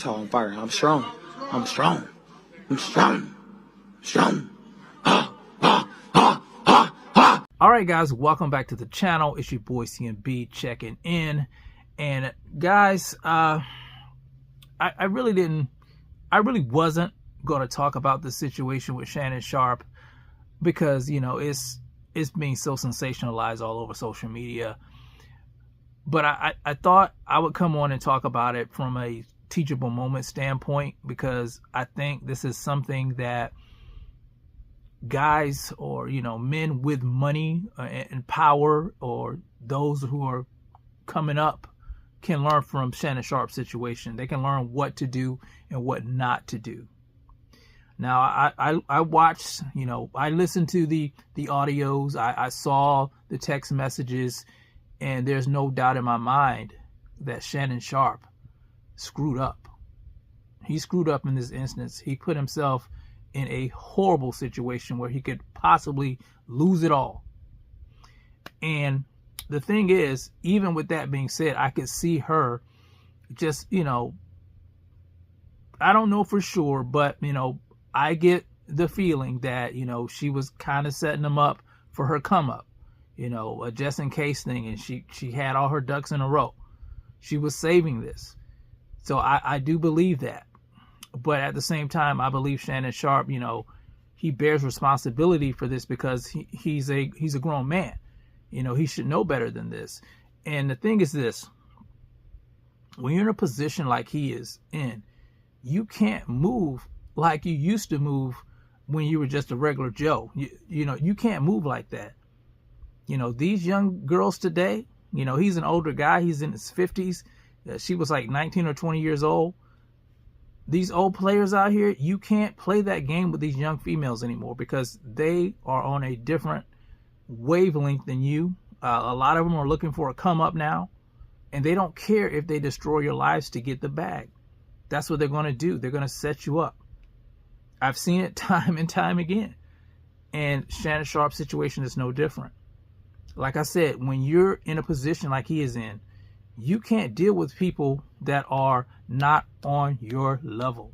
how I'm firing. I'm strong. I'm strong. I'm strong. Strong. Ah, ah, ah, ah, ah. All right, guys, welcome back to the channel. It's your boy CMB checking in. And guys, I really wasn't going to talk about the situation with Shannon Sharpe because, you know, it's being so sensationalized all over social media. But I thought I would come on and talk about it from a teachable moment standpoint, because I think this is something that guys, or, you know, men with money and power, or those who are coming up, can learn from Shannon Sharpe's situation. They can learn what to do and what not to do. Now, I watched, you know, I listened to the audios, I saw the text messages, and there's no doubt in my mind that Shannon Sharpe screwed up. He screwed up in this instance. He put himself in a horrible situation where he could possibly lose it all. And the thing is, even with that being said, I could see her just, you know, I don't know for sure, but, you know, I get the feeling that, you know, she was kind of setting him up for her come up, you know, a just in case thing. And she had all her ducks in a row. She was saving this. So I do believe that. But at the same time, I believe Shannon Sharpe, you know, he bears responsibility for this because he's a grown man. You know, he should know better than this. And the thing is this: when you're in a position like he is in, you can't move like you used to move when you were just a regular Joe. You know, you can't move like that. You know, these young girls today, you know, he's an older guy. He's in his 50s. She was like 19 or 20 years old. These old players out here, you can't play that game with these young females anymore because they are on a different wavelength than you. A lot of them are looking for a come up now, and they don't care if they destroy your lives to get the bag. That's what they're going to do. They're going to set you up. I've seen it time and time again. And Shannon Sharpe's situation is no different. Like I said, when you're in a position like he is in, you can't deal with people that are not on your level.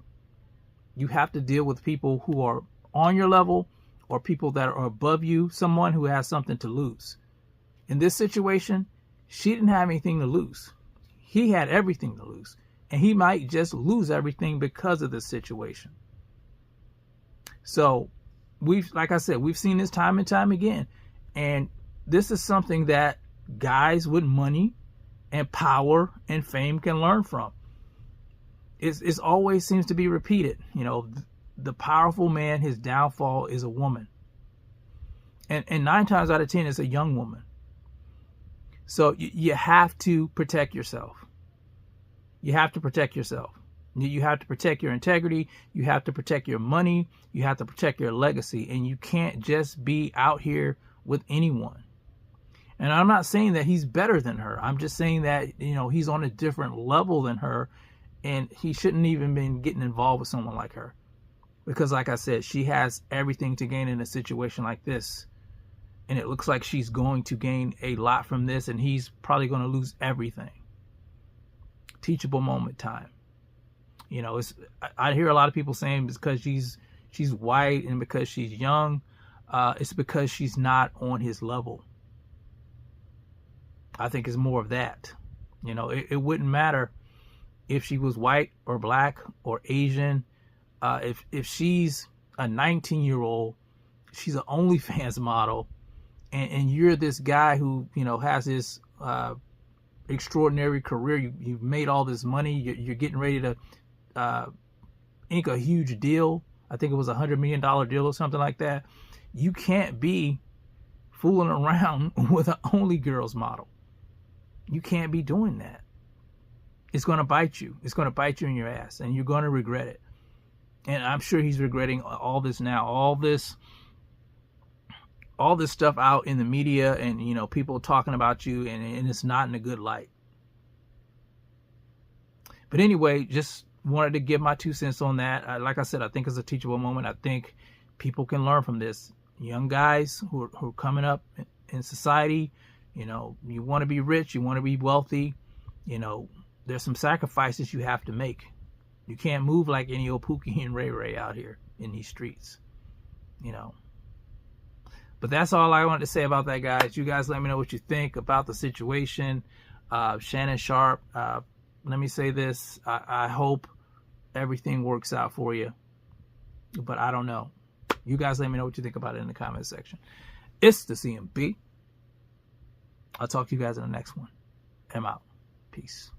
You have to deal with people who are on your level, or people that are above you, someone who has something to lose. In this situation, she didn't have anything to lose. He had everything to lose. And he might just lose everything because of this situation. So like I said, we've seen this time and time again. And this is something that guys with money and power and fame can learn from. It's always seems to be repeated. You know, the powerful man, his downfall is a woman. And 9 times out of 10, it's a young woman. So you have to protect yourself. You have to protect yourself. You have to protect your integrity. You have to protect your money. You have to protect your legacy. And you can't just be out here with anyone. And I'm not saying that he's better than her. I'm just saying that, you know, he's on a different level than her, and he shouldn't even been getting involved with someone like her. Because like I said, she has everything to gain in a situation like this. And it looks like she's going to gain a lot from this, and he's probably going to lose everything. Teachable moment time. You know, I hear a lot of people saying it's because she's white and because she's young. It's because she's not on his level. I think it's more of that. You know, it wouldn't matter if she was white or black or Asian. If she's a 19-year-old, she's an OnlyFans model, and you're this guy who, you know, has this extraordinary career. You've made all this money. You're getting ready to ink a huge deal. I think it was $100 million deal or something like that. You can't be fooling around with an only girls model. You can't be doing that. It's going to bite you. It's going to bite you in your ass, and you're going to regret it. And I'm sure he's regretting all this now. All this stuff out in the media, and, you know, people talking about you, and it's not in a good light. But anyway, just wanted to give my 2 cents on that. Like I said, I think it's a teachable moment. I think people can learn from this. Young guys who are coming up in society, you know, you want to be rich, you want to be wealthy, you know, there's some sacrifices you have to make. You can't move like any old Pookie and Ray Ray out here in these streets, you know. But that's all I wanted to say about that, guys. You guys let me know what you think about the situation. Shannon Sharpe, let me say this. I hope everything works out for you, but I don't know. You guys let me know what you think about it in the comment section. It's the CMB. I'll talk to you guys in the next one. I'm out. Peace.